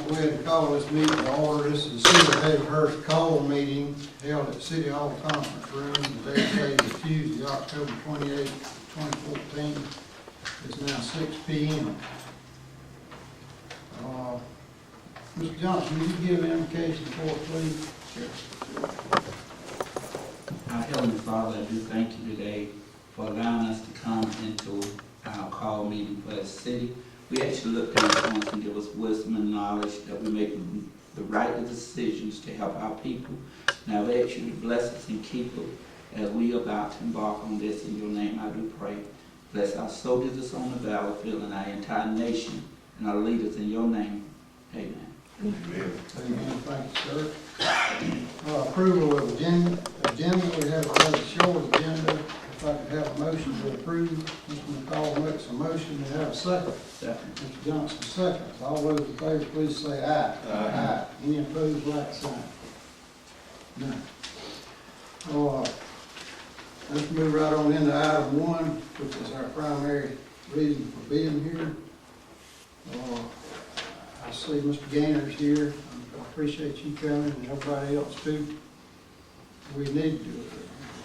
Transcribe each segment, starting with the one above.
Go ahead and call this meeting to order. This is the City of Hazelhurst Coal meeting held at City Hall Conference Room. The date is Tuesday, October 28, 2014. It's now 6 p.m. Mr. Johnson, will you give an invocation for us, please? Sure. Our Heavenly Father, I do thank you today for allowing us to come into our call meeting for the city. We actually look down upon us and give us wisdom and knowledge that we make the right decisions to help our people. Now I ask you to bless us and keep us as we are about to embark on this. In your name I do pray. Bless our soldiers that's on the battlefield and our entire nation and our leaders in your name. Amen. Amen. Thank you, sir. Approval of agenda. We have a rather short agenda. If I could have a motion to approve, Mr. McCall makes a motion. We have a second. Second. Mr. Johnson seconds. All those in favor, please say aye. Aye. Any opposed, like sign. None. Let's move right on into item 1, which is our primary reason for being here. I see Mr. Gainer's here. I appreciate you coming and everybody else too.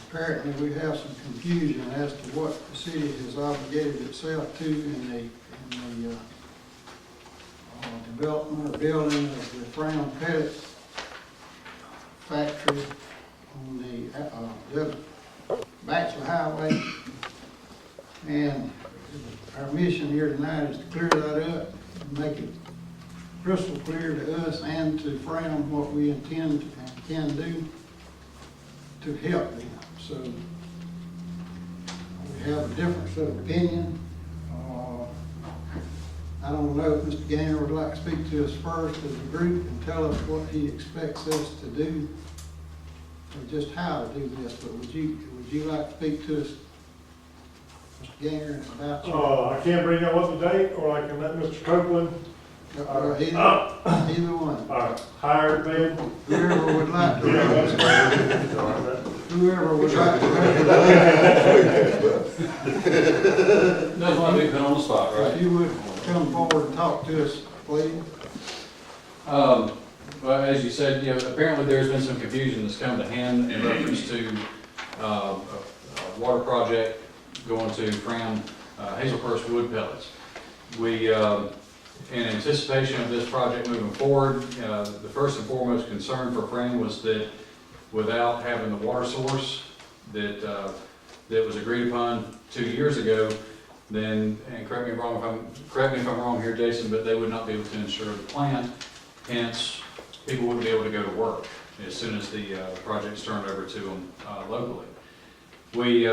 Apparently we have some confusion as to what the city has obligated itself to in the development or building of the Frown Pellet factory on the Batchelor Highway. And our mission here tonight is to clear that up and make it crystal clear to us and to Frown what we intend and can do to help them. So we have a difference of opinion. I don't know if Mr. Gainer would like to speak to us first as a group and tell us what he expects us to do, or just how to do this. But would you like to speak to us, Mr. Gainer, about your... I can't bring up the date, or I can let Mr. Copeland. Either one. All right, hired man. Whoever would like to. Whoever would like to. That's why we put on the spot, right? If you would come forward and talk to us, please. Well, as you said, apparently there's been some confusion that's come to hand in reference to a water project going to Frown Hazelhurst wood pellets. We, in anticipation of this project moving forward, the first and foremost concern for Frown was that without having the water source that was agreed upon 2 years ago, then, and correct me if I'm wrong here, Jason, but they would not be able to insure the plant. Hence, people wouldn't be able to go to work as soon as the project's turned over to them locally. We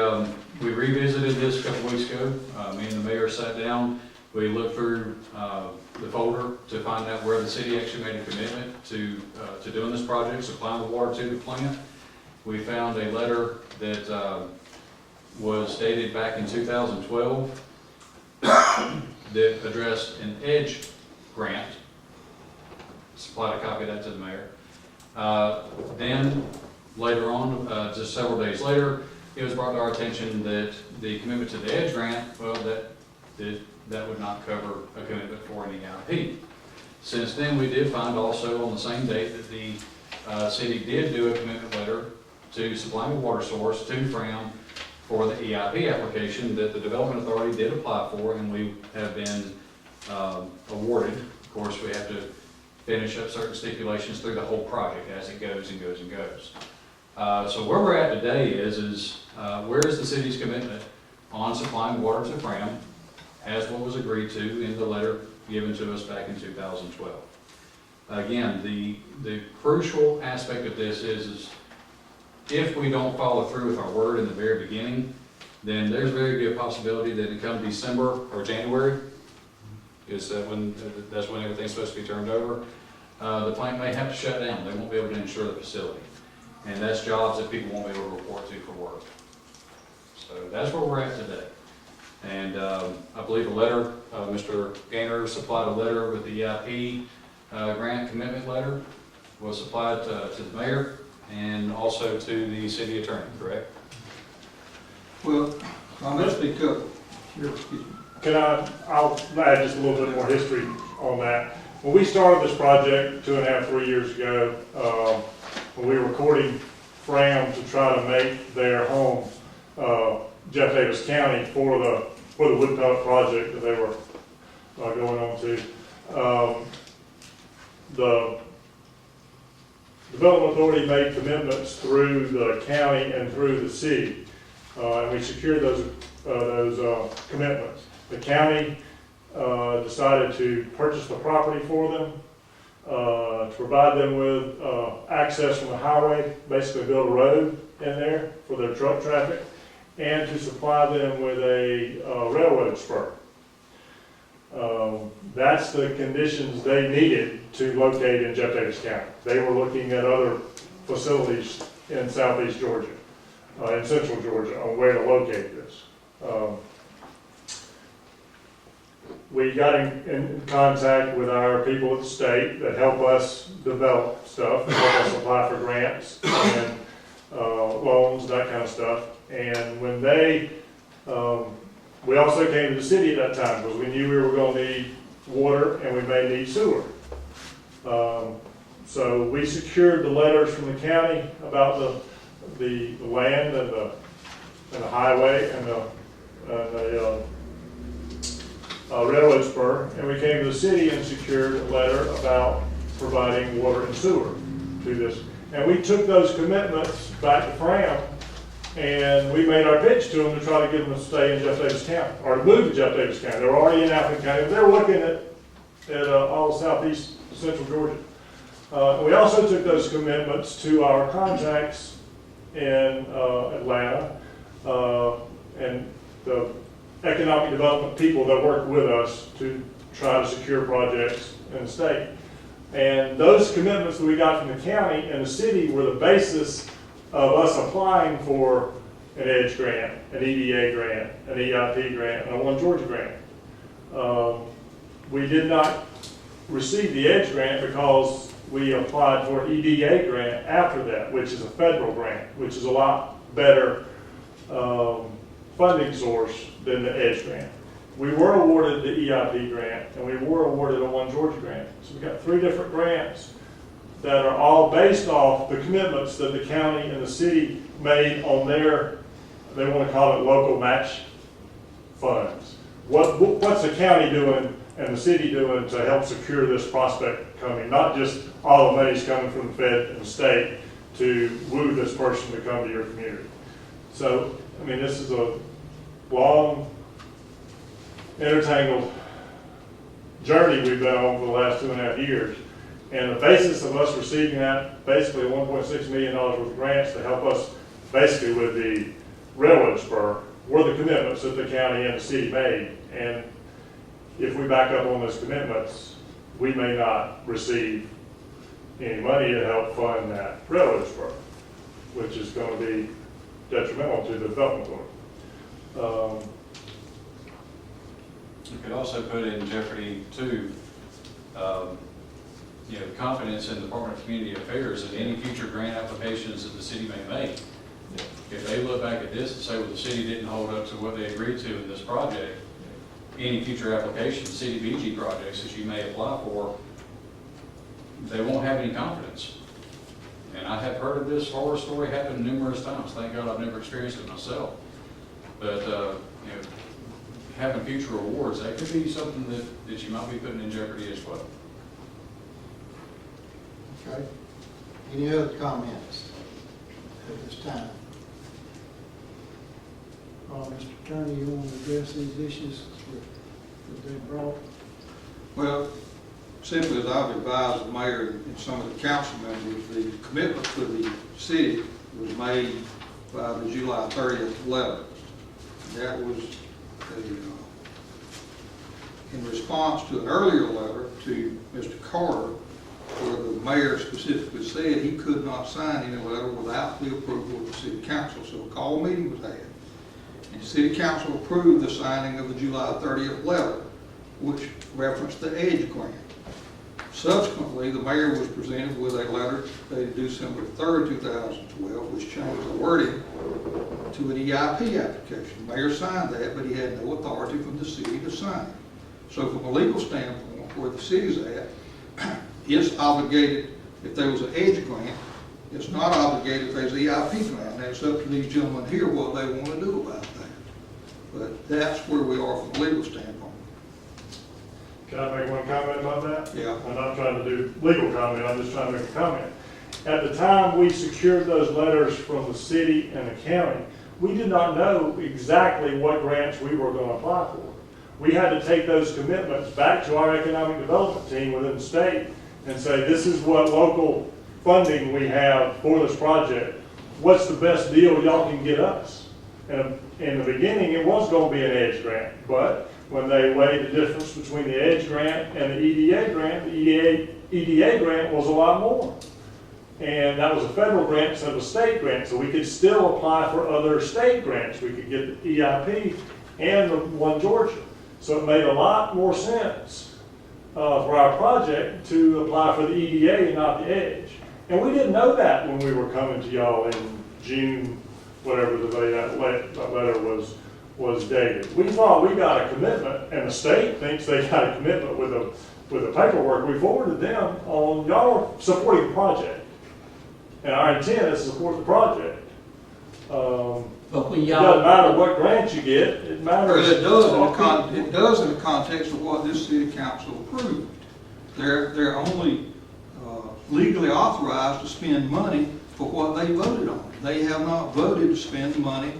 revisited this a couple weeks ago. Me and the mayor sat down. We looked through the folder to find out where the city actually made a commitment to doing this project, supplying the water to the plant. We found a letter that was dated back in 2012 that addressed an EDGE grant. Supplied a copy of that to the mayor. Then later on, just several days later, it was brought to our attention that the commitment to the EDGE grant, well, that would not cover a commitment for an EIP. Since then, we did find also on the same date that the city did do a commitment letter to supplying a water source to Frown for the EIP application that the Development Authority did apply for, and we have been awarded. Of course, we have to finish up certain stipulations through the whole project as it goes and goes and goes. So where we're at today is where is the city's commitment on supplying water to Frown as what was agreed to in the letter given to us back in 2012. Again, the crucial aspect of this is if we don't follow through with our word in the very beginning, then there's a very good possibility that it come December or January, is that that's when everything's supposed to be turned over, the plant may have to shut down. They won't be able to insure the facility. And that's jobs that people won't be able to report to for work. So that's where we're at today. And I believe a letter, Mr. Gainer supplied a letter with the EIP grant commitment letter, was supplied to the mayor and also to the city attorney, correct? Well, I'll speak up. Sure, excuse me. I'll add just a little bit more history. on that. When we started this project 2.5, 3 years ago, when we were courting Fram to try to make their home, Jeff Davis County for the wood pellet project that they were going on to, the Development Authority made commitments through the county and through the city, and we secured those commitments. The county decided to purchase the property for them, to provide them with access from the highway, basically build a road in there for their truck traffic, and to supply them with a railroad spur. That's the conditions they needed to locate in Jeff Davis County. They were looking at other facilities in southeast Georgia, in central Georgia, on where to locate this. We got in contact with our people at the state that help us develop stuff, and help us apply for grants and loans, that kind of stuff. And when they, we also came to the city at that time because we knew we were going to need water and we may need sewer. So we secured the letters from the county about the land and the highway and the railroad spur, and we came to the city and secured a letter about providing water and sewer to this. And we took those commitments back to Fram, and we made our pitch to them to try to get them to stay in Jeff Davis County, or to move to Jeff Davis County. They were already in Appleton County. They were looking at all of southeast central Georgia. We also took those commitments to our contacts in Atlanta and the economic development people that work with us to try to secure projects in the state. And those commitments that we got from the county and the city were the basis of us applying for an EDGE grant, an EDA grant, an EIP grant, and a One Georgia grant. We did not receive the EDGE grant because we applied for an EDA grant after that, which is a federal grant, which is a lot better funding source than the EDGE grant. We were awarded the EIP grant, and we were awarded a One Georgia grant. So we got 3 different grants that are all based off the commitments that the county and the city made on their, they want to call it local match funds. What's the county doing and the city doing to help secure this prospect coming? Not just all the money's coming from the Fed and the state to woo this person to come to your community. So, I mean, this is a long, intertangled journey we've been on for the last 2.5 years. And the basis of us receiving that, basically $1.6 million worth of grants to help us basically with the railroad spur, were the commitments that the county and the city made. And if we back up on those commitments, we may not receive any money to help fund that railroad spur, which is going to be detrimental to the development authority. You could also put in jeopardy too, confidence in the Department of Community Affairs and any future grant applications that the city may make. If they look back at this and say, well, the city didn't hold up to what they agreed to in this project, any future applications, CDBG projects that you may apply for, they won't have any confidence. And I have heard of this horror story happen numerous times. Thank God I've never experienced it myself. But having future awards, that could be something that you might be putting in jeopardy as well. Okay. Any other comments at this time? Mr. Attorney, you want to address these issues that they brought? Well, simply as I've advised the mayor and some of the council members, the commitment to the city was made by the July 30th letter. That was in response to an earlier letter to Mr. Carter, where the mayor specifically said he could not sign any letter without the approval of the city council. So a call meeting was had. And the city council approved the signing of the July 30th letter, which referenced the EDGE grant. Subsequently, the mayor was presented with a letter dated December 3rd, 2012, which changed the wording to an EIP application. The mayor signed that, but he had no authority from the city to sign it. So from a legal standpoint, where the city's at, it's obligated, if there was an EDGE grant, it's not obligated if there's an EIP grant. Now, it's up to these gentlemen here what they want to do about that. But that's where we are from a legal standpoint. Can I make one comment about that? Yeah. I'm not trying to do legal comment, I'm just trying to make a comment. At the time we secured those letters from the city and the county, we did not know exactly what grants we were going to apply for. We had to take those commitments back to our economic development team within the state and say, this is what local funding we have for this project. What's the best deal y'all can get us? And in the beginning, it was going to be an EDGE grant, but when they weighed the difference between the EDGE grant and the EDA grant, the EDA grant was a lot more. And that was a federal grant instead of a state grant, so we could still apply for other state grants. We could get the EIP and the one Georgia. So it made a lot more sense for our project to apply for the EDA and not the EDGE. And we didn't know that when we were coming to y'all in June, whatever the day that letter was dated. We thought we got a commitment, and the state thinks they got a commitment with the paperwork we forwarded them on y'all supporting the project. And our intent is to support the project. But when It doesn't y'all, matter what grant you get, it matters. It does in the context of what this city council approved. They're only legally authorized to spend money for what they voted on. They have not voted to spend money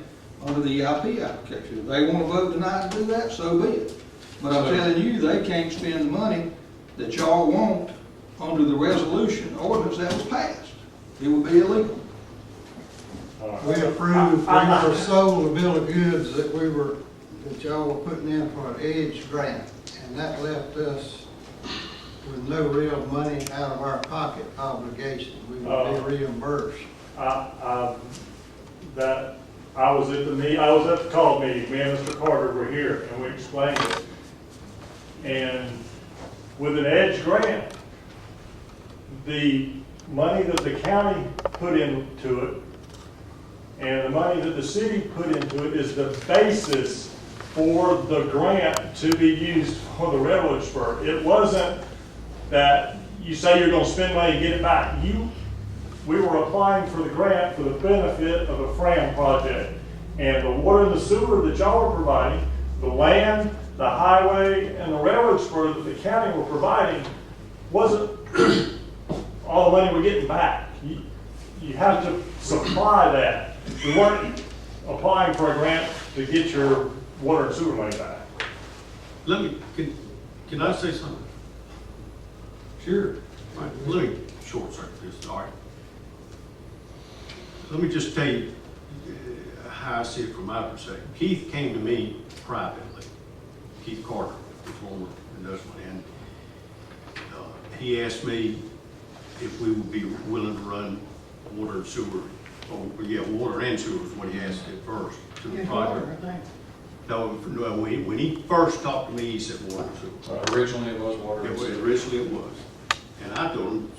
under the EIP application. If they want to vote tonight to do that, so be it. But I'm telling you, they can't spend the money that y'all want under the resolution ordinance that was passed. It would be illegal. We approved, we were sold a bill of goods that that y'all were putting in for an EDGE grant, and that left us with no real money out of our pocket obligation. We would be reimbursed. I was at the call meeting, me and Mr. Carter were here, and we explained it. And with an EDGE grant, the money that the county put into it and the money that the city put into it is the basis for the grant to be used for the railroad spur. It wasn't that you say you're going to spend money and get it back. We were applying for the grant for the benefit of a FRAM project. And the water and the sewer that y'all are providing, the land, the highway, and the railroad spur that the county were providing wasn't all the money we're getting back. You have to supply that. We weren't applying for a grant to get your water and sewer money back. Can I say something? Sure. All right, let me short circuit this, all right? Let me just tell you how I see it from my perspective. Keith came to me privately, Keith Carter, the former industrial, and he asked me if we would be willing to run water and sewer, water and sewer is what he asked at first, to the project. No, when he first talked to me, he said water and sewer. Originally it was water and sewer. Originally it was. And I told him,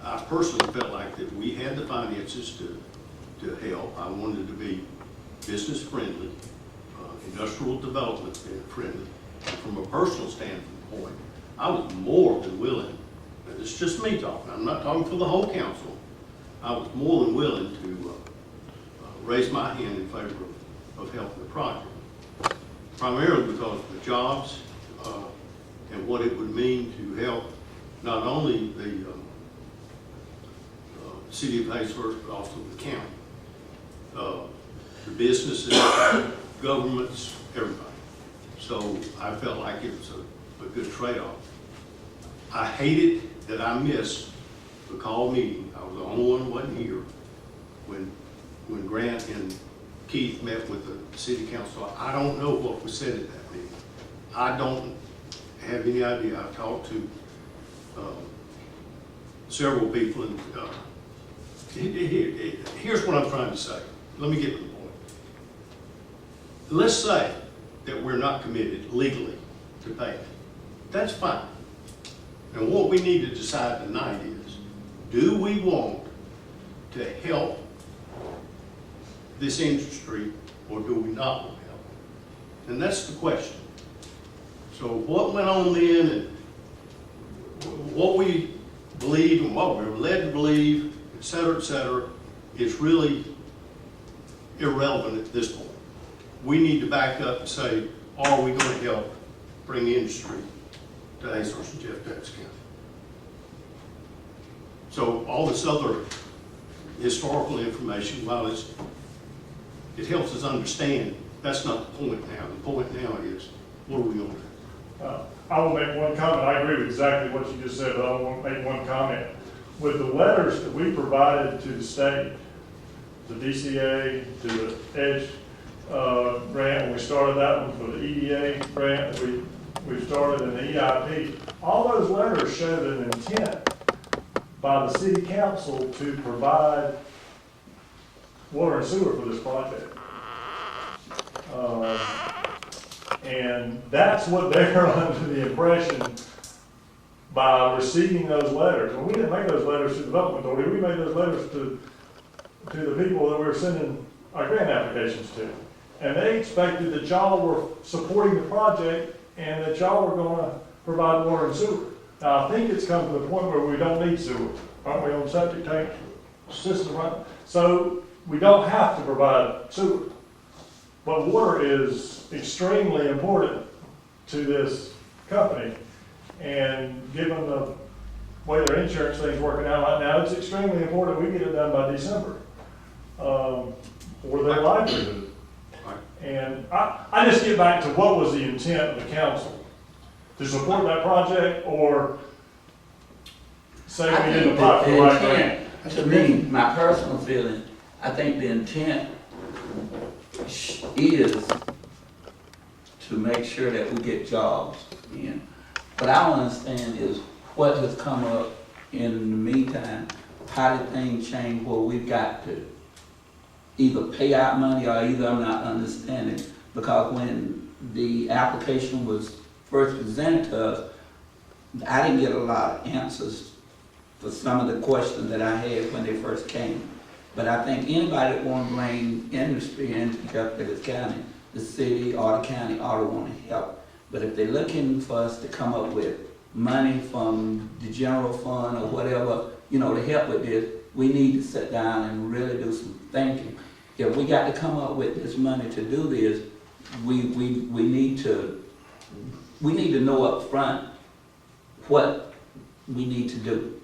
I personally felt like that we had the finances to help. I wanted to be business friendly, industrial development friendly. And from a personal standpoint, I was more than willing, and it's just me talking, I'm not talking for the whole council, I was more than willing to raise my hand in favor of helping the project. Primarily because of the jobs and what it would mean to help not only the city of Hatesburg, but also the county, the businesses, governments, everybody. So I felt like it was a good trade-off. I hated that I missed the call meeting. I was the only one who wasn't here when Grant and Keith met with the city council. I don't know what was said at that meeting. I don't have any idea. I talked to several people, and here's what I'm trying to say. Let me get to the point. Let's say that we're not committed legally to pay it. That's fine. And what we need to decide tonight is, do we want to help this industry or do we not want to help? And that's the question. So what went on then, and what we believe and what we were led to believe, et cetera, is really irrelevant at this point. We need to back up and say, are we going to help bring industry to Hazlehurst and Jeff Davis County? So all this other historical information, while it helps us understand, that's not the point now. The point now is, what are we going to do? I will make one comment. I agree with exactly what you just said, but I want to make one comment. With the letters that we provided to the state, the DCA, to the EDGE grant, when we started that one, for the EDA grant that we started in the EIP, all those letters showed an intent by the city council to provide water and sewer for this project. And that's what they're under the impression by receiving those letters. And we didn't make those letters to the Development Authority, we made those letters to the people that we were sending our grant applications to. And they expected that y'all were supporting the project and that y'all were gonna provide water and sewer. Now, I think it's come to the point where we don't need sewer. Aren't we on septic tank system, right? So we don't have to provide sewer. But water is extremely important to this company. And given the way their insurance thing's working out right now, it's extremely important we get it done by December. Or their livelihood. And I just get back to what was the intent of the council? To support that project or say we didn't apply for the right grant? To me, my personal feeling, I think the intent is to make sure that we get jobs in. What I don't understand is what has come up in the meantime. How did things change where we've got to either pay out money or either I'm not understanding? Because when the application was first presented to us, I didn't get a lot of answers for some of the questions that I had when they first came. But I think anybody that want to bring industry into Jeff Davis County, the city or the county ought to want to help. But if they're looking for us to come up with money from the general fund or whatever, to help with this, we need to sit down and really do some thinking. If we got to come up with this money to do this, we need to know up front what we need to do.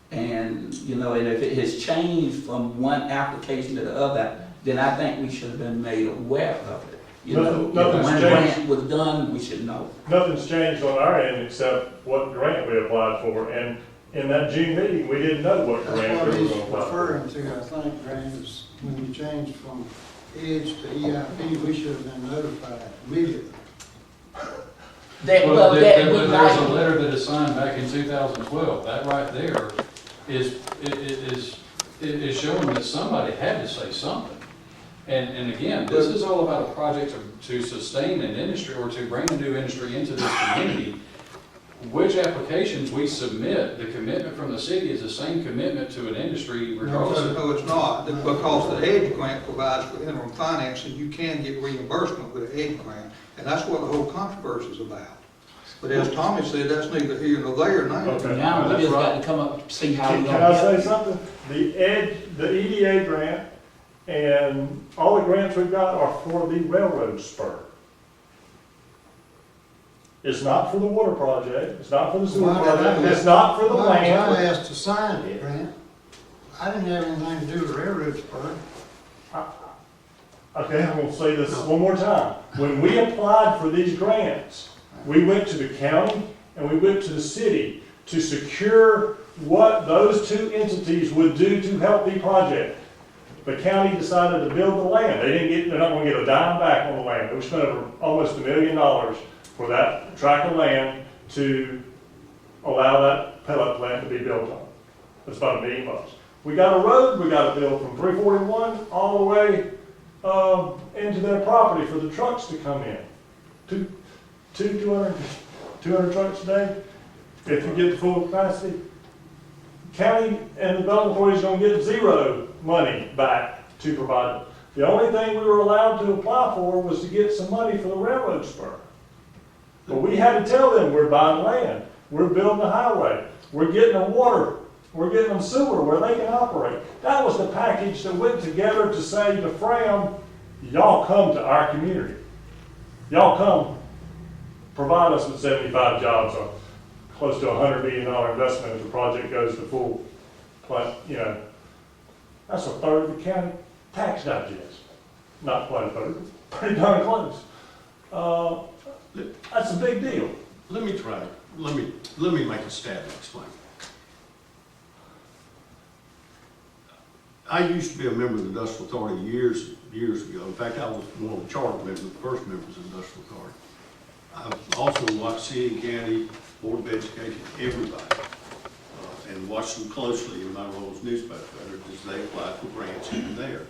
And, and if it has changed from one application to the other, then I think we should have been made aware of it. If Nothing's one changed. grant was done, we should know. Nothing's changed on our end except what grant we applied for. And in that June meeting, we didn't know what That's grant what we were he's going to apply for. referring to, I think, Grant, is when you changed from EDGE to EIP, we should have been notified immediately. There's There's a letter that is signed back in 2012. That right there is showing that somebody had to say something. And again, this is all about a project to sustain an industry or to bring a new industry into this community. Which applications we submit, the commitment from the city is the same commitment to an industry regardless of. No, it's not, because the EDGE grant provides for interim financing, you can get reimbursement with the EDGE grant, and that's what the whole controversy is about. But as Tommy said, that's neither here nor there now. Okay. Now, we just got to come up and see how we're Can gonna I get say it. something? The EDA grant and all the grants we've got are for the railroad spur. It's not for the water project, it's not for the sewer Why did I project, have- it's not for the Why was I land. asked to sign it, Grant? I didn't have anything to do with railroad spur. Okay, I'm gonna say this one more time. When we applied for these grants, we went to the county and we went to the city to secure what those two entities would do to help the project. The county decided to build the land. They're not gonna get a dime back on the land. We spent over almost $1 million for that tract of land to allow that pellet plant to be built on. That's about $1 million. We got a road we got to build from 341 all the way into their property for the trucks to come in. 200 trucks a day, if you get the full capacity. County and the Development Authority is going to get zero money back to provide The only thing we were allowed to apply for was to get some money for the railroad spur. But we had to tell them, we're buying land, we're building a highway, we're getting them water, we're getting them sewer where they can operate. That was the package that went together to say to Fram, y'all come to our community. Y'all come provide us with 75 jobs, or close to $100 million investment if the project goes to full, that's a third of the county tax digest. Not quite a third, but pretty darn close. That's a big deal. Let me make a stab and explain. I used to be a member of the Industrial Authority years ago. In fact, I was one of the charter members, the first members of the Industrial Authority. I've also watched city and county, Board of Education, everybody, and watched them closely in my role as newspaper editor as they apply for grants here and there.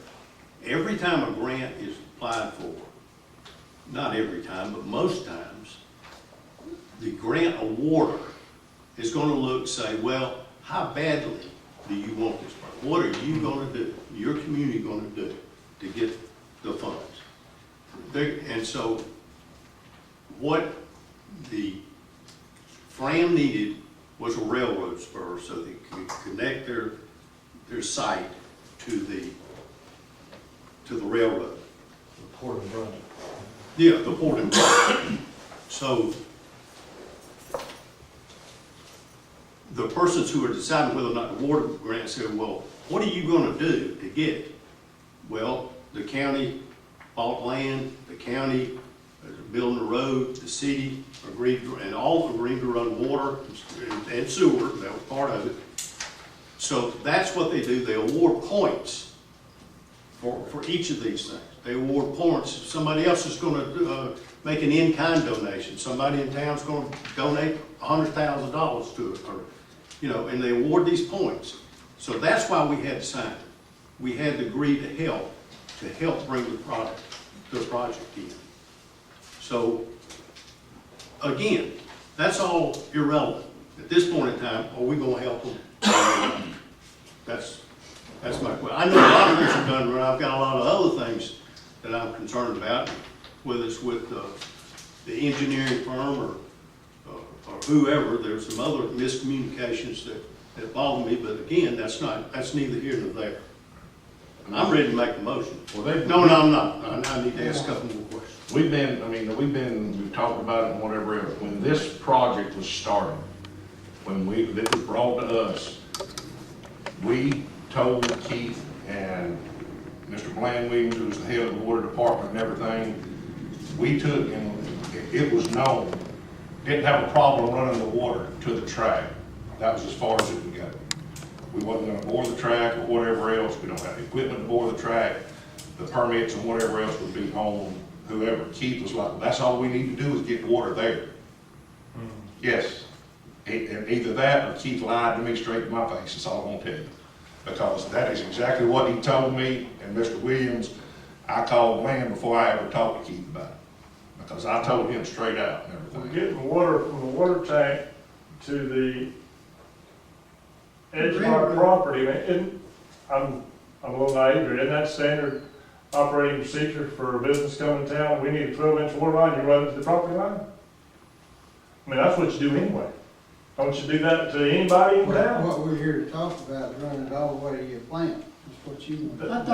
Every time a grant is applied for, not every time, but most times, the grant awarder is going to say, well, how badly do you want this project? What are you going to do, your community going to do to get the funds? And so what the Fram needed was a railroad spur so they could connect their site to the railroad. The Port of Brunswick. Yeah, the port and so the persons who are deciding whether or not to award a grant said, well, what are you going to do to get it? Well, the county bought land, the county is building a road, the city agreed, and all agreed to run water and sewer, that was part of it. So that's what they do, they award points for each of these things. They award points. Somebody else is going to make an in-kind donation. Somebody in town's going to donate $100,000 to it, or, and they award these points. So that's why we had to sign it. We had to agree to help bring the project in. So, again, that's all irrelevant. At this point in time, are we going to help them? That's my question. I know a lot of things are done right. I've got a lot of other things that I'm concerned about, whether it's with the engineering firm or whoever. There's some other miscommunications that bother me, but again, that's neither here nor there. I'm ready to make the motion. Well, No, I'm not. I need to ask a couple more questions. we've talked about it and whatever else. When this project was started, this was brought to us, we told Keith and Mr. Bland Williams, who was the head of the water department and everything, we took, and it was known, didn't have a problem running the water to the track. That was as far as it would go. We wasn't gonna bore the track or whatever else. We don't have the equipment to bore the track. The permits and whatever else would be on whoever. Keith was like, that's all we need to do is get water there. Yes. And either that or Keith lied to me straight to my face. That's all I'm gonna tell you. Because that is exactly what he told me and Mr. Williams. I called Glenn before I ever talked to Keith about it. Because I told him straight out and We're everything. getting water from the water tank to the edge of our property. I'm a little naive here. Isn't that standard operating procedure for a business coming to town? We need a 12-inch water line, you run it to the property line? I mean, that's what you do anyway. Don't you do that to anybody in town? What we're here to talk about is running it all the way to your plant, is what you want.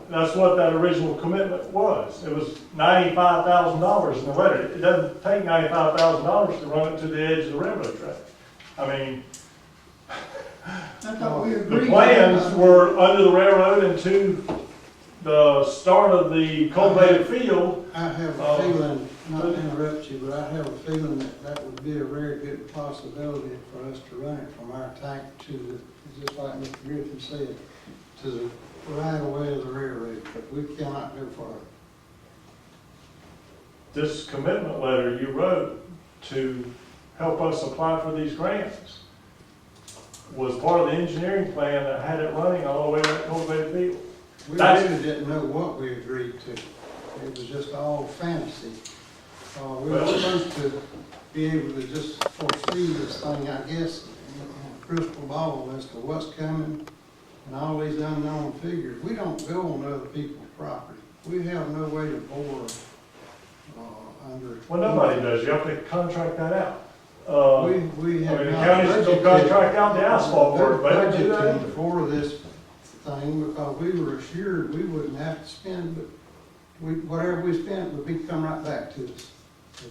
That's what that original commitment was. It was $95,000 in the letter. It doesn't take $95,000 to run it to the edge of the railroad track. I mean, I thought we the agreed. plans were under the railroad and to the start of the cultivated field. I have a feeling, not to interrupt you, but I have a feeling that would be a very good possibility for us to run it from our tank to just like Mr. Griffin said, to the right away of the railroad, but we cannot go far. This commitment letter you wrote to help us apply for these grants was part of the engineering plan that had it running all the way to that cultivated field. We That's- really didn't know what we agreed to. It was just all fantasy. We were Well- supposed to be able to just foresee this thing, I guess, in a crystal ball as to what's coming and all these unknown figures, we don't go on other people's property. We have no way to bore, under. Well, nobody does, you have to contract that out. We have. I mean, the not counties still budgeted- contract out the asphalt work, They're but they do that. budgeting for this thing because we were assured we wouldn't have to spend, but whatever we spent would be come right back to us,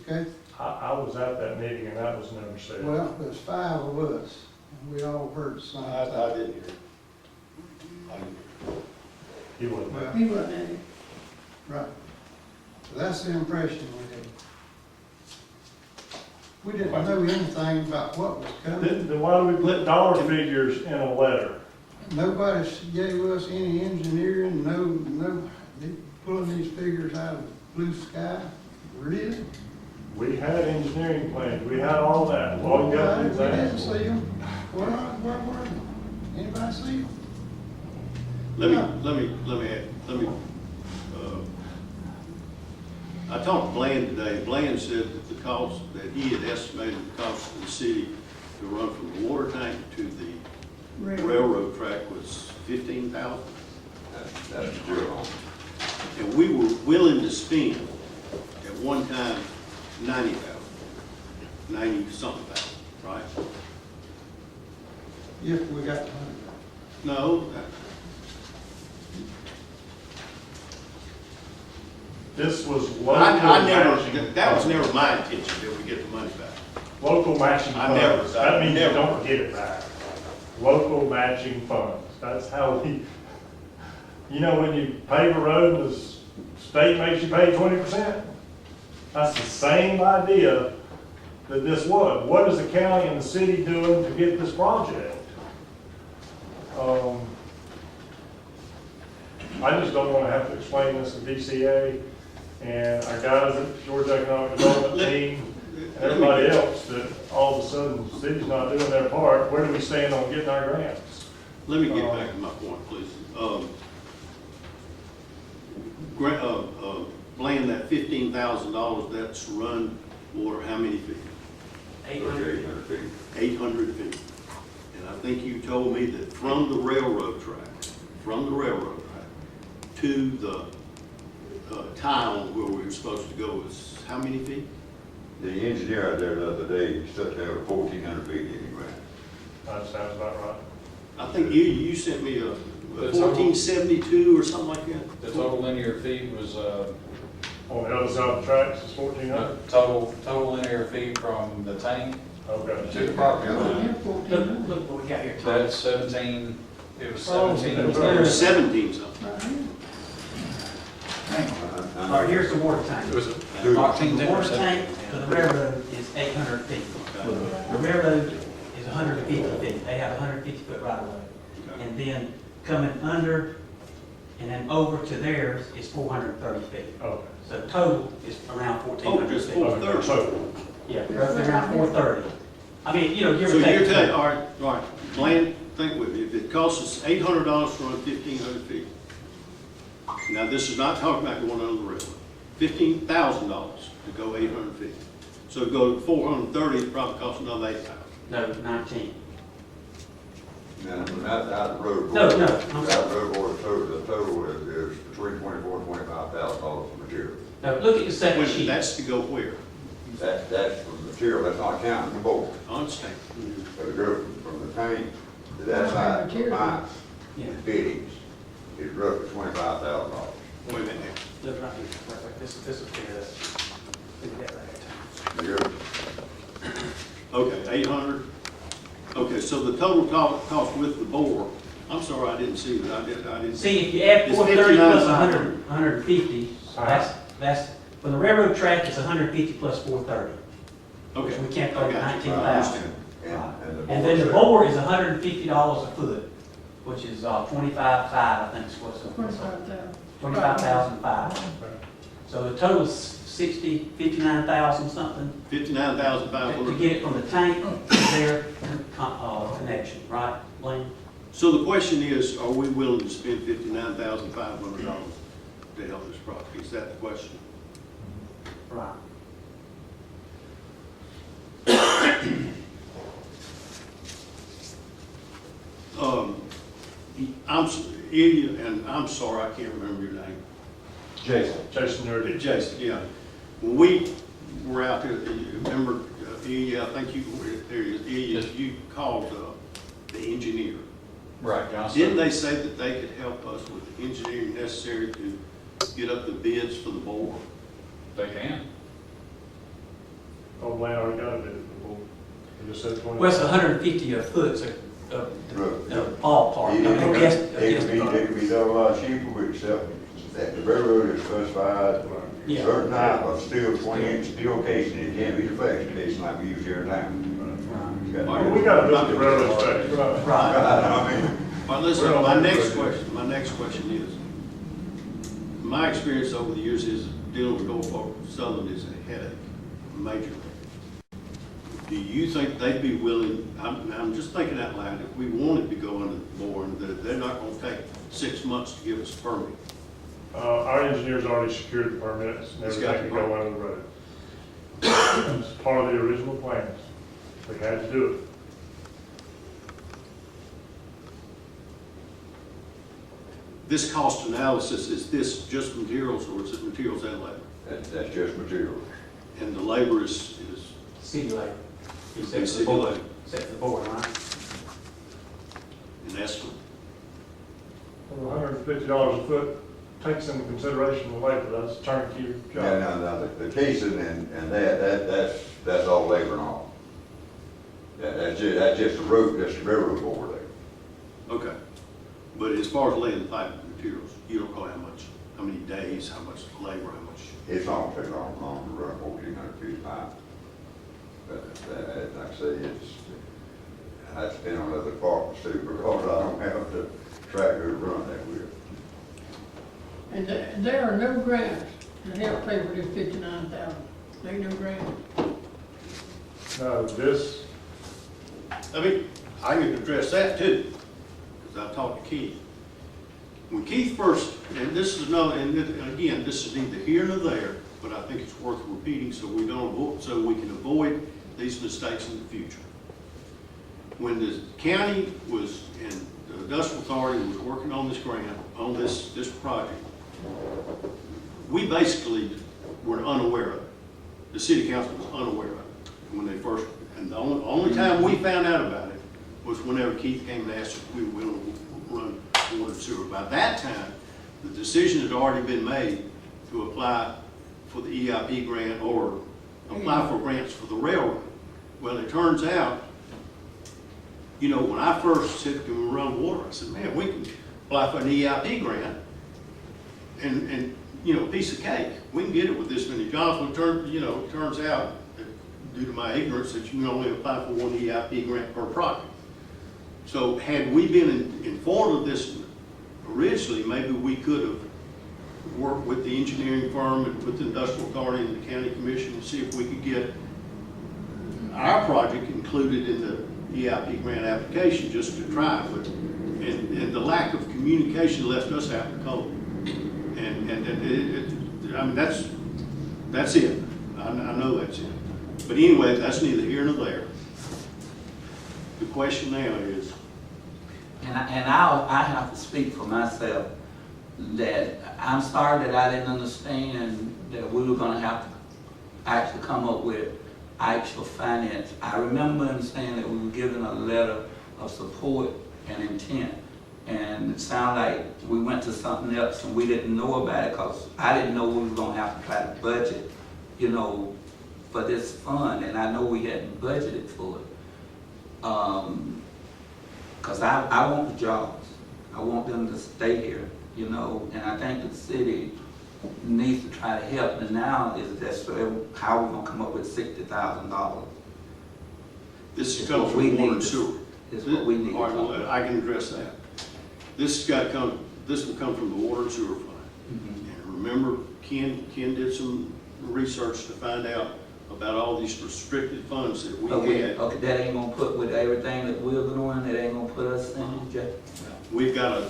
okay? I was at that meeting and that was never said. Well, there's 5 of us, and we all heard the same I thing. didn't hear it. I didn't hear it. He wasn't there. Well, He wasn't in it. right. So that's the impression we had. We didn't know anything about what was coming. Then why do we put dollar figures in a letter? Nobody gave us any engineering, they pulling these figures out of the blue sky. Really? We had engineering plans, we had all that. All you got to do is We didn't ask for see it. them. Where were they? Anybody see them? Let me, I talked to Bland today. Bland said that the cost, that he had estimated the cost of the city to run from the water tank to the railroad track was $15,000. That's true. And we were willing to spend at one time 90,000, 90-something thousand, right? If we got the money. No, This was local I matching. never, that was never my intention that we get the money back. Local matching I never- funds, that means you never- don't get it back. Local matching funds, that's how we, you know, when you pave a road, the state makes you pay 20%? That's the same idea that this was. What is the county and the city doing to get this project? I just don't wanna have to explain this to DCA and our guys at the Georgia Economic Development Team and everybody else that all of a sudden the city's not doing their part. Where do we stand on getting our grants? Let me get back to my point, please. Bland, that $15,000, that's run water, how many feet? 800 feet. 800 feet. And I think you told me that from the railroad track to the town where we were supposed to go is how many feet? The engineer out there the other day said there were 1,400 feet in the ground. That sounds about right. I think you sent me a The total- 1472 or something like that? The total linear feet was, On the other side of the tracks is 1,400? total linear feet from the tank to Okay. the property Yeah, line. 14. Look what we got here, Tom. That's 17, it was Oh, 17. okay. 17 something. Right here. All right, here's the water tank. It was The 14 water tank to the railroad is 800 feet. The railroad is 150 feet. They have 150-foot right of way. And then coming under and then over to theirs is 430 feet. Okay. So total is around Oh, 1,400 just feet. 430. So, Yeah, roughly around 430. I mean, you know, give So or take. you're telling, all right, Bland, think with me, if it costs us $800 to run 1,500 feet, now this is not talking about going under the railroad, $15,000 to go 800 feet. So go to 430, it probably costs another 8,000. No, 19. Now, out the road. No, no, I'm Out sorry. the road, the total is between $24,000 and $25,000 for material. No, look at the second Wait, sheet. that's to go where? That's for material, that's not counting the board. I understand. So to go from the tank to that side, the line, Yeah, fittings, is roughly $25,000. Wait a minute. look right here, right. This will clear that. Look at that right there, Tom. You're, Okay, 800. Okay, so the total cost with the bore, I'm sorry, I didn't see that. I didn't. See, if you add It's 430 plus 59,500. 150, that's, for the railroad track, it's 150 plus 430, which Okay. we can't go I to got you. 19,000. and And then the bore is $150 a foot, which is 25.5, I think is what's, 25,000. 25,005. So the total is 59,000 something to 59,500. get it from the tank to their connection, right, Blaine? So the question is, are we willing to spend $59,500 to help this property? Is that the question? Right. Ilya, and I'm sorry, I can't remember your name. Jason. Jason Nerdy. Jason, yeah. When we were out there, you remember, Ilya, I think you were there, Ilya, you called the engineer. Right, John. Didn't they say that they could help us with the engineering necessary to get up the bids for the bore? They can. Old land already got a bid. They just said 20. Well, it's 150 a foot, so, ballpark. I It mean, I guess- I guess- could be done a lot cheaper, but except that the railroad is specified Yeah. certain type of steel, 20-inch steel casing, it can't be the flex casing like we use here in town. It's got to Well, be- we got to visit the railroad specs, right? Right. I mean, Well, listen, We're on my the next budget. question is, my experience over the years is dealing with Norfolk Southern is a headache, major. Do you think they'd be willing, I'm just thinking out loud, if we wanted to go under the bore, and that they're not gonna take 6 months to give us a permit? Our engineers already secured the permits and He's got everything to the go under the road. It's part of the original plans. They had to do it. This cost analysis, is this just materials or is it materials and labor? that's just material. And the labor is City labor. City Except for the board, labor. except for the board, right? an estimate? $150 a foot takes into consideration the labor, that's turnkey Yeah, job. no, the casing and that's all labor and all. That's just the road, that's the railroad over there. Okay. But as far as laying the pipe materials, you don't know how many days, how much labor, how much? It's not too long to run 1,400 feet pipe. But, like I say, I depend on other departments too, because I don't have the tractor to run that with. And there are no grants to help pay for this 59,000. There ain't no grant. No, this, I mean, I can address that too, because I talked to Keith. When Keith first, and this is no, and again, this is neither here nor there, but I think it's worth repeating so we don't avoid, so we can avoid these mistakes in the future. When the county was, and the industrial authority was working on this grant, on this project, we basically were unaware of it. The city council was unaware of it when they first, and the only time we found out about it was whenever Keith came and asked if we were willing to run water and sewer. By that time, the decision had already been made to apply for the EIP grant or apply for grants for the railroad. Well, it turns out, you know, when I first said, can we run water, I said, man, we can apply for an EIP grant and you know, a piece of cake. We can get it with this many jobs. Well, it turns out, that due to my ignorance, that you can only apply for one EIP grant per project. So had we been informed of this originally, maybe we could have worked with the engineering firm and with the industrial authority and the county commission and see if we could get our project included in the EIP grant application just to try. But and the lack of communication left us out in the cold. And I mean, that's it. I know that's it. But anyway, that's neither here nor there. The question now is, I have to speak for myself, that I'm sorry that I didn't understand that we were gonna have to actually come up with actual finance. I remember understanding that we were given a letter of support and intent, and it sounded like we went to something else and we didn't know about it, because I didn't know we were gonna have to try to budget, you know, for this fund, and I know we hadn't budgeted for it. Because I want the jobs. I want them to stay here, you know, and I think the city needs to try to help. And now is that's how we're gonna come up with $60,000. this It's comes what we from water need and to- sewer. It's what we need to All right, talk well, about. I can address that. This will come from the water and sewer fund. Mhm. And remember, Ken did some research to find out about all these restricted funds that we had. Okay, that ain't gonna put with everything that we're doing, that ain't gonna put us in, Jeff? We've got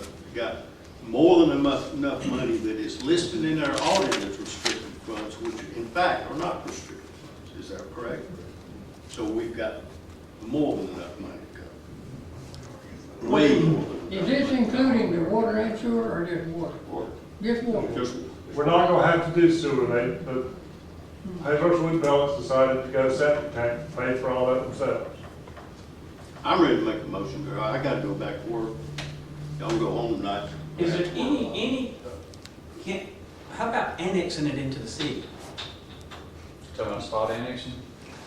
more than enough money that is listed in our audit as restricted funds, which in fact are not restricted funds. Is that correct? So we've got more than enough money to go. Way more than Is this including the water and sewer or just water? Water. Just water? Just, We're not gonna have to do sewer, but Hazel's Wood Pellets decided to go septic tank, pay for all that themselves. I'm ready to make a motion, girl. I gotta go back to work. Y'all go home tonight. Is there how about annexing it into the city? Talking about spot annexing?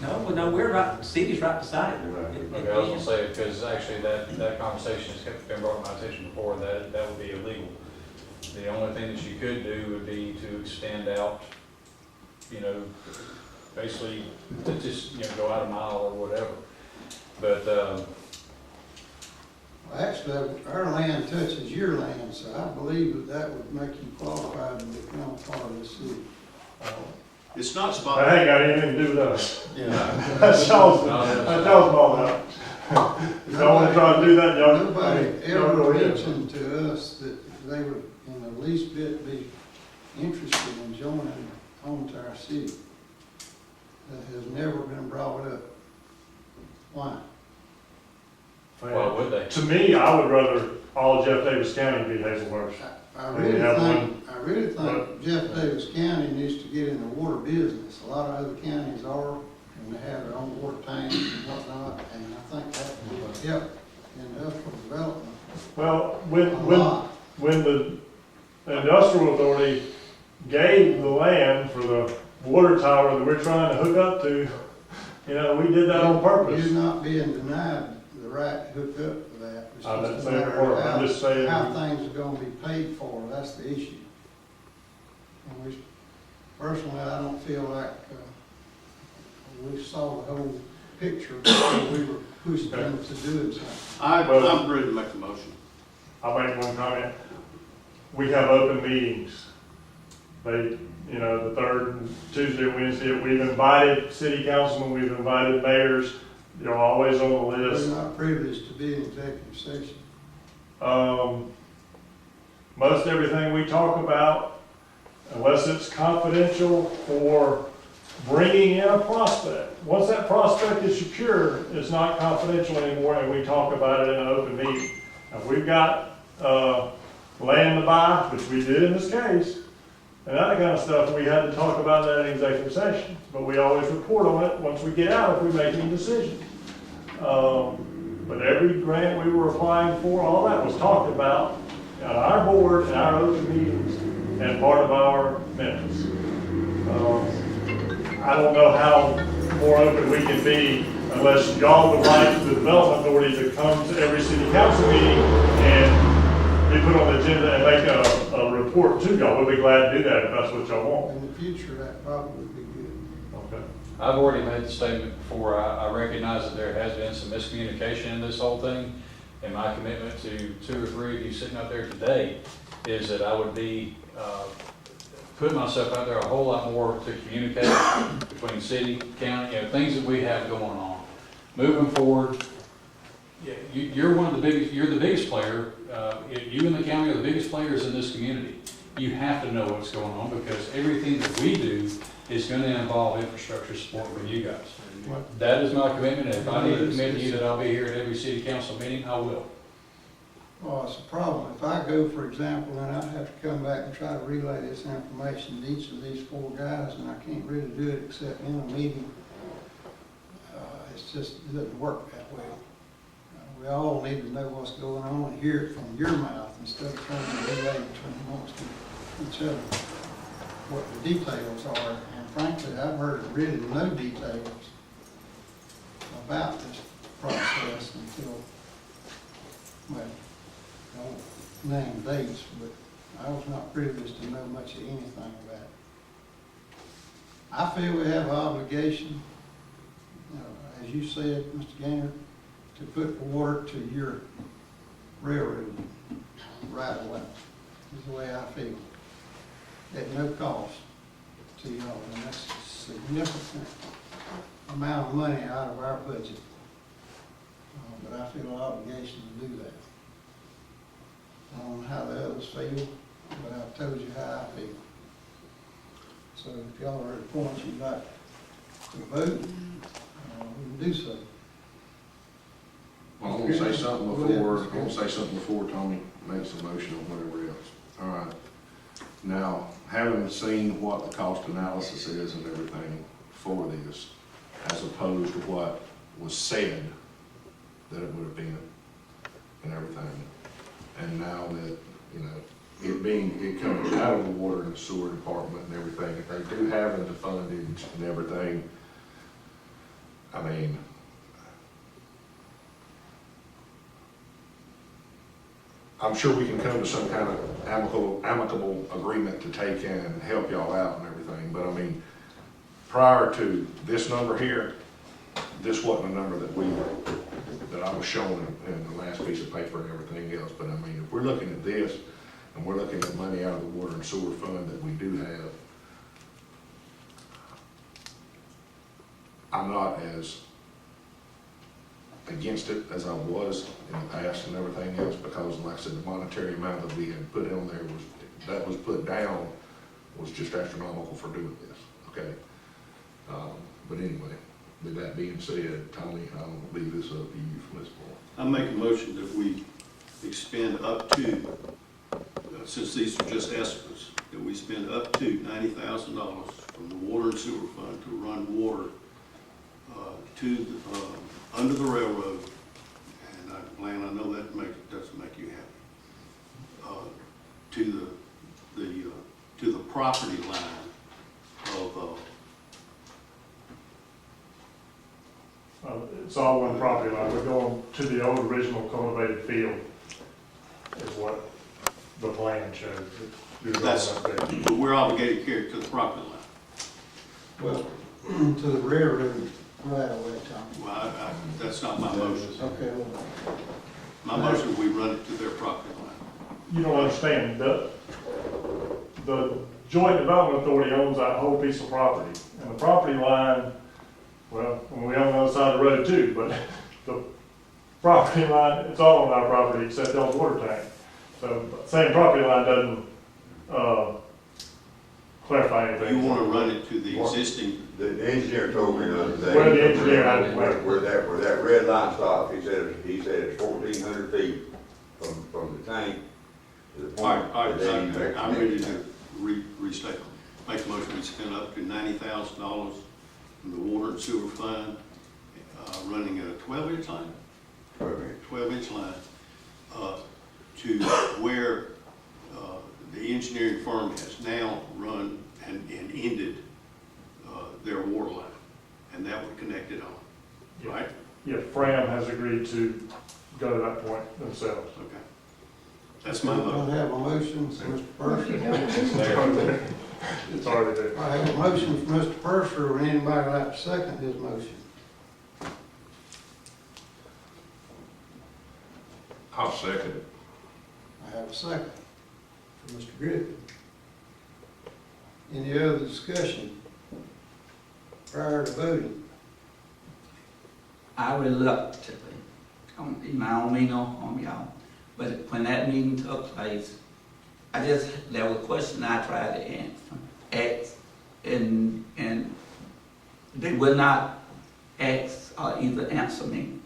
No, well, no, we're right, the city's right beside it. Okay, I was gonna say, because actually that conversation has been brought to my attention before, that would be illegal. The only thing that you could do would be to extend out, basically, to just, go out a mile or whatever. But, Actually, our land touches your land, so I believe that would make you qualified to become part of the city. It's not That spot. ain't got anything to do with us. Yeah. That tells them all that. If y'all wanna try to do that, y'all. Nobody y'all go ever ahead. mentioned to us that they would in the least bit be interested in joining onto our city. That has never been brought up. Why? why would they? To me, I would rather all Jeff Davis County be Hazelhurst. I And we really have think Jeff Davis County needs to get in the water business. A lot of other counties are, and they have their own water tanks and whatnot, and I think that would help industrial development Well, a when lot. the industrial authority gave the land for the water tower that we're trying to hook up to, we did that on purpose. You're not being denied the right to hook up to that. It's I didn't just say a it matter were. of I'm just saying- how things are gonna be paid for, that's the issue. And personally, I don't feel like, we saw the whole picture before we were pushed into doing something. I'm ready to make the motion. I'll make one comment. We have open meetings. They, the third Tuesday, Wednesday, we've invited city councilmen, we've invited mayors. They're always on the We're list. not privileged to be in executive session. Most everything we talk about, unless it's confidential or bringing in a prospect. Once that prospect is secure, it's not confidential anymore, and we talk about it in an open meeting. Now, if we've got, land to buy, which we did in this case, and that kind of stuff, we had to talk about that in executive session. But we always report on it once we get out, if we make any decisions. But every grant we were applying for, all that was talked about at our board and our open meetings and part of our minutes. I don't know how more open we can be unless y'all would like the development authority to come to every city council meeting and be put on the agenda and make a report to y'all. We'll be glad to do that if that's what y'all want. In the future, that probably would be good. Okay. I've already made the statement before. I recognize that there has been some miscommunication in this whole thing. And my commitment to 2 or 3 of you sitting out there today is that I would be, putting myself out there a whole lot more to communicate between city, county, things that we have going on. Moving forward, you're the biggest player. You and the county are the biggest players in this community. You have to know what's going on because everything that we do is going to involve infrastructure support for you guys. That is my commitment, and if I need to commit to you that I'll be here at every city council meeting, I will. Well, it's a problem. If I go, for example, and I have to come back and try to relay this information to each of these 4 guys, and I can't really do it except in a meeting, it doesn't work that way. We all need to know what's going on and hear it from your mouth instead of trying to relay between amongst each other what the details are. And frankly, I've heard really no details about this process until, well, I won't name dates, but I was not privileged to know much of anything about it. I feel we have an obligation, as you said, Mr. Gaynor, to put water to your railroad right away, is the way I feel. At no cost to y'all, and that's a significant amount of money out of our budget. But I feel an obligation to do that. I don't know how the others feel, but I've told you how I feel. So if y'all are at a point you'd like to vote, we can do so. Well, gonna say something before Tommy makes a motion or whatever else. All right. Now, having seen what the cost analysis is and everything for this, as opposed to what was said that it would have been and everything, and now that, you know, it coming out of the water and sewer department and everything, if they do have the fundage and everything, I mean, I'm sure we can come to some kind of amicable agreement to take in and help y'all out and everything, but I mean, prior to this number here, this wasn't a number that I was shown in the last piece of paper and everything else, but I mean, if we're looking at this, and we're looking at money out of the water and sewer fund that we do have, I'm not as against it as I was in the past and everything else, because like I said, the monetary amount that we had put on there was put down was just astronomical for doing this, okay? But anyway, with that being said, Tony, I'll leave this up to you from this point. I make a motion that we expend up to, since these are just estimates, that we spend up to $90,000 from the water and sewer fund to run water under the railroad. And Lane, I know that doesn't make you happy. To the property line of. It's all one property line. We're going to the old original cultivated field is what the plan shows. But we're obligated to carry it to the property line. Well, to the railroad right away, Tom. Well, that's not my motion. Okay, well, My motion, we run it to their property line. You don't understand, the joint development authority owns that whole piece of property. And the property line, well, we own the other side of the road too, but the property line, it's all on our property except the old water tank. So same property line doesn't clarify anything. You want to run it to the existing, The engineer told me the other day. Where the engineer had it. Where that red line stops, he said it's 1,400 feet from the tank to the all right, point. all right, that they I'm ready to restate. Make a motion, we spend up to $90,000 from the water and sewer fund, running a 12-inch line? 12-inch line, to where the engineering firm has now run and ended their water line, and that would connect it on, right? Yeah, Fram has agreed to go to that point themselves. Okay. That's my I motion. have a motion from Mr. Purser. It's already there. I have a motion from Mr. Purser. Would anybody like to second his motion? I'll second it. I have a second from Mr. Griffin. Any other discussion prior to voting? I reluctantly, I don't mean no harm, y'all, but when that meeting took place, there was a question I tried to ask, and they would not ask or either answer me.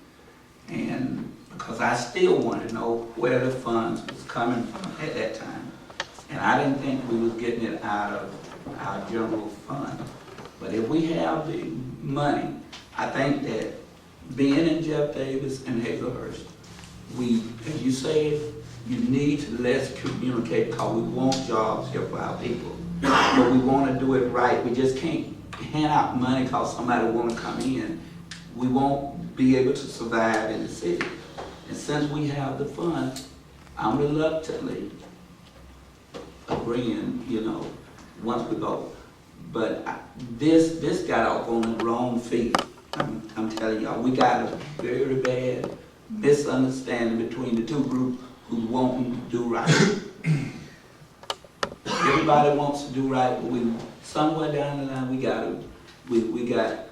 And because I still want to know where the funds was coming from at that time. And I didn't think we was getting it out of our general fund. But if we have the money, I think that being in Jeff Davis and Hazelhurst, we, as you said, you need to let's communicate because we want jobs here for our people. But we want to do it right. We just can't hand out money because somebody want to come in. We won't be able to survive in the city. And since we have the funds, I'm reluctantly agreeing, once we go. But this got off on the wrong feet. I'm telling y'all, we got a very bad misunderstanding between the two groups who want to do right. Everybody wants to do right, but somewhere down the line, we got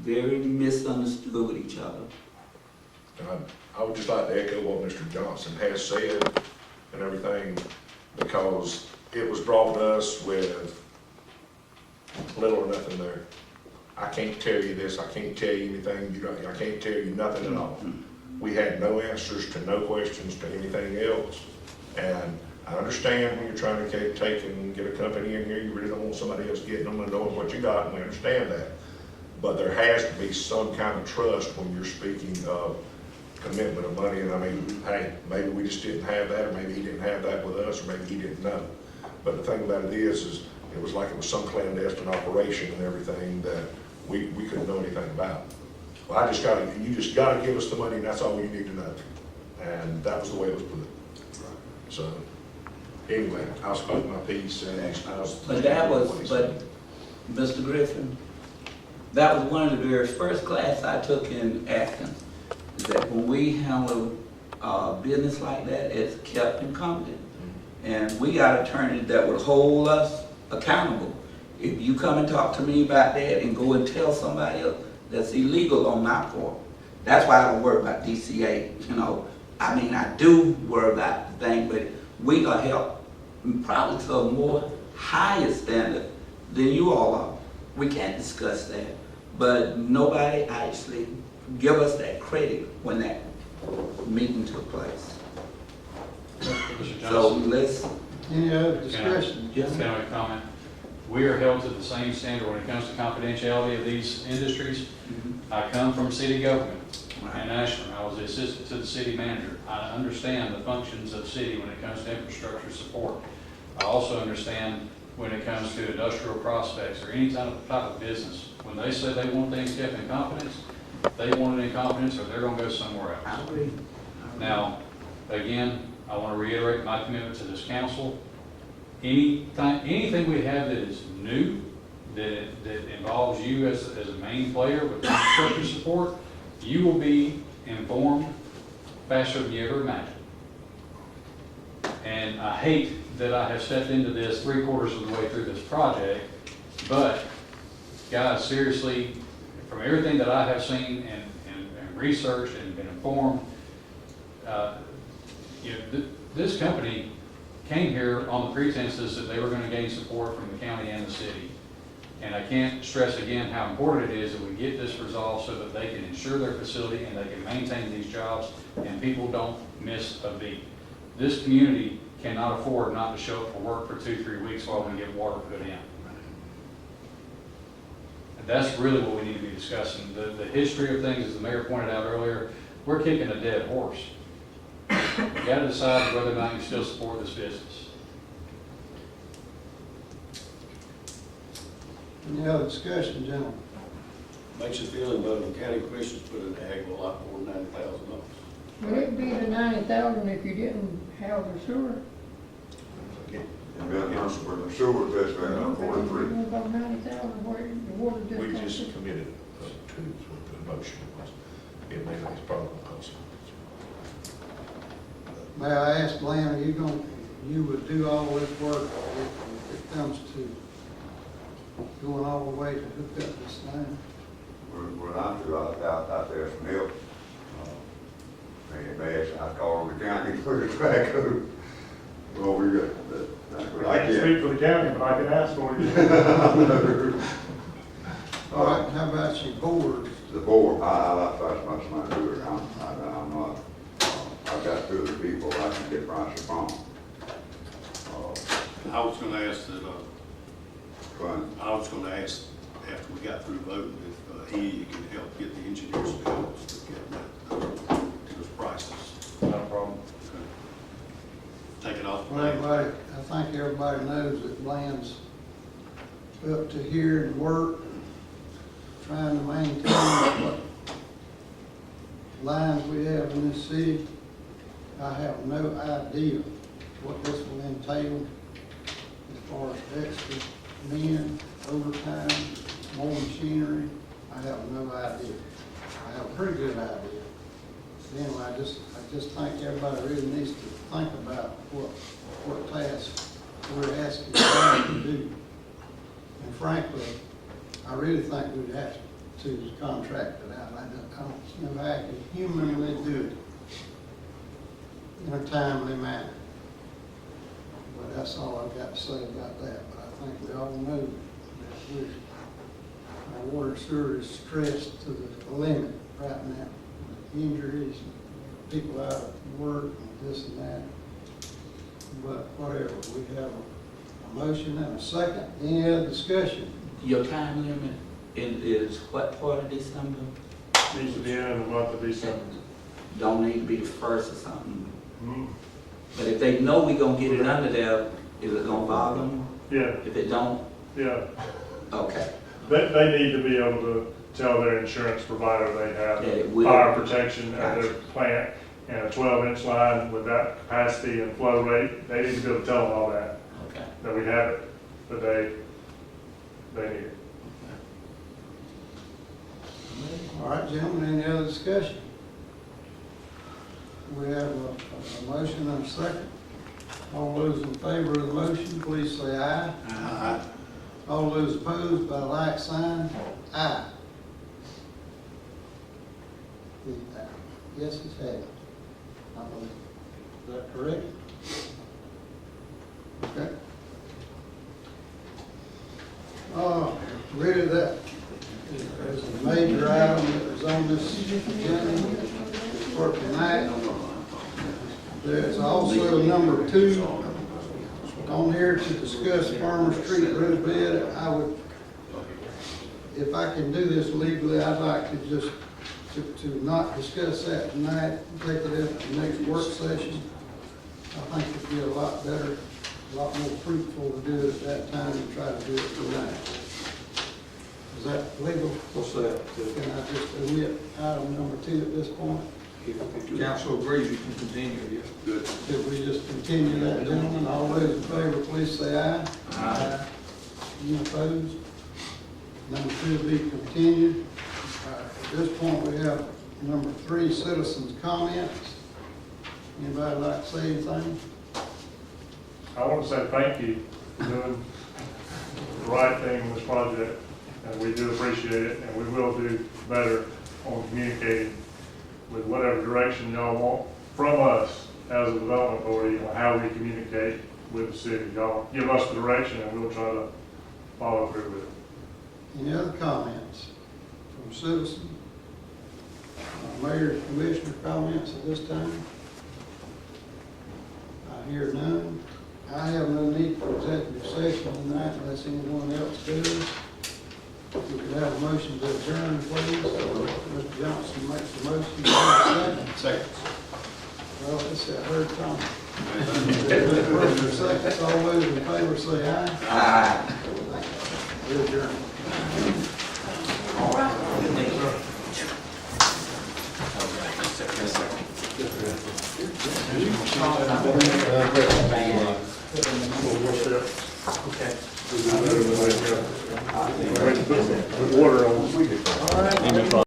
very misunderstood with each other. And I would just like to echo what Mr. Johnson has said and everything, because it was brought to us with little or nothing there. I can't tell you this, I can't tell you anything, I can't tell you nothing at all. We had no answers to no questions to anything else. And I understand when you're trying to take and get a company in here, you really don't want somebody else getting them and knowing what you got, and we understand that. But there has to be some kind of trust when you're speaking of commitment of money. And I mean, hey, maybe we just didn't have that, or maybe he didn't have that with us, or maybe he didn't know. But the thing about it is it was like it was some clandestine operation and everything that we couldn't know anything about. Well, you just gotta give us the money, and that's all you need to know. And that was the way it was put. So, anyway, I spoke my piece, and But Mr. Griffin, that was one of the very first class I took in Athens, is that when we handle business like that, it's kept in confidence. And we got attorneys that would hold us accountable. If you come and talk to me about that and go and tell somebody else, that's illegal on my part. That's why I don't worry about DCA, you know. I mean, I do worry about the thing, but we gonna help probably to a more higher standard than you all are. We can't discuss that, but nobody actually give us that credit when that meeting took place. Mr. So Johnson, let's, Any other discussion? can I make a comment? We are held to the same standard when it comes to confidentiality of these industries. I come from city government in Ashland. I was the assistant to the city manager. I understand the functions of the city when it comes to infrastructure support. I also understand when it comes to industrial prospects or any type of business. When they say they want things kept in confidence, they want it in confidence or they're gonna go somewhere I else. agree. Now, again, I want to reiterate my commitment to this council. Anything we have that is new, that involves you as a main player with infrastructure support, you will be informed faster than you ever imagined. And I hate that I have stepped into this 3/4 of the way through this project, but guys, seriously, from everything that I have seen and researched and been informed, this company came here on the pretenses that they were going to gain support from the county and the city. And I can't stress again how important it is that we get this resolved so that they can insure their facility and they can maintain these jobs and people don't miss a beat. This community cannot afford not to show up for work for 2-3 weeks while we get water put in. And that's really what we need to be discussing. The history of things, as the mayor pointed out earlier, we're kicking a dead horse. You got to decide whether or not you still support this business. Any other discussion, gentlemen? Makes you feel about the county commissioners put in the ag a lot more than $90,000. Would it be the 90,000 if you didn't have the sewer? And then for the sewer, that's been up 43. About 90,000, where the water just. we comes just in. committed to the motion. It may not, it's probably going to cost. May I ask, Glenn, you would do all this work if it comes to going all the way to hook up this thing? When I'm through, out there some help. I call the county for the tobacco. Well, we got, I can't speak for the county, but I can ask for you. All right, how about your board? The board, I like to ask my son to do it. I'm not, I've got 2 other people I can get prices from. I was gonna ask that, Fun. I was gonna ask after we got through voting if he can help get the engineers to help us to get those prices. Not a problem. Take it off the Well, plate. everybody, I think everybody knows that Bland's up to here and work, trying to maintain what lines we have in this city. I have no idea what this will entail as far as extra men, overtime, more machinery. I have no idea. I have a pretty good idea. Anyway, I just think everybody really needs to think about what tasks we're asking them to do. And frankly, I really think we'd have to contract it out. I don't know how I can humanly do it in a timely manner. But that's all I've got to say about that. But I think we all know that our water and sewer is stressed to the limit right now. With injuries, people out of work and this and that. But whatever, we have a motion and a second. Any other discussion? Your time limit is what part of December? Needs to be in the month of December. Don't need to be the first or something. Mhm. But if they know we gonna get it under there, is it gonna bother them? Yeah, If it don't, yeah. okay. They need to be able to tell their insurance provider they have That it will. fire protection at their Gotcha. plant and a 12-inch line with that capacity and flow rate. They need to be able to tell them all that we have it, but they need it. All right, gentlemen, any other discussion? We have a motion and a second. All those in favor of the motion, please say aye. Aye. All those opposed by like sign, aye. Yes, it's had, I believe. Is that correct? Okay. Really, that is a major item that was on this agenda for tonight. There's also number 2 on here to discuss Farmer Street road bed. I would, if I can do this legally, I'd like to just, to not discuss that tonight, take it at the next work session. I think it'd be a lot better, a lot more fruitful to do it at that time than try to do it tonight. Is that legal? What's that? Can I just omit item number 2 at this point? If the council agrees, you can continue, yes. Good. If we just continue that, gentlemen, all those in favor, please say aye. Aye. Any opposed? Number 2 be continued. At this point, we have number 3, citizens' comments. Anybody like to say anything? I want to say thank you for doing the right thing in this project, and we do appreciate it, and we will do better on communicating with whatever direction y'all want from us as a development authority on how we communicate with the city. Y'all give us the direction, and we'll try to follow through with it. Any other comments from citizens? Mayor and Commissioner comments at this time? I hear none. I have no need for executive session tonight unless anyone else does. We could have a motion to adjourn, please. Mr. Johnson makes the motion. Second. Well, let's see, I heard Tom. First or second, all those in favor say aye. Aye. We're adjourned. Okay. Water on.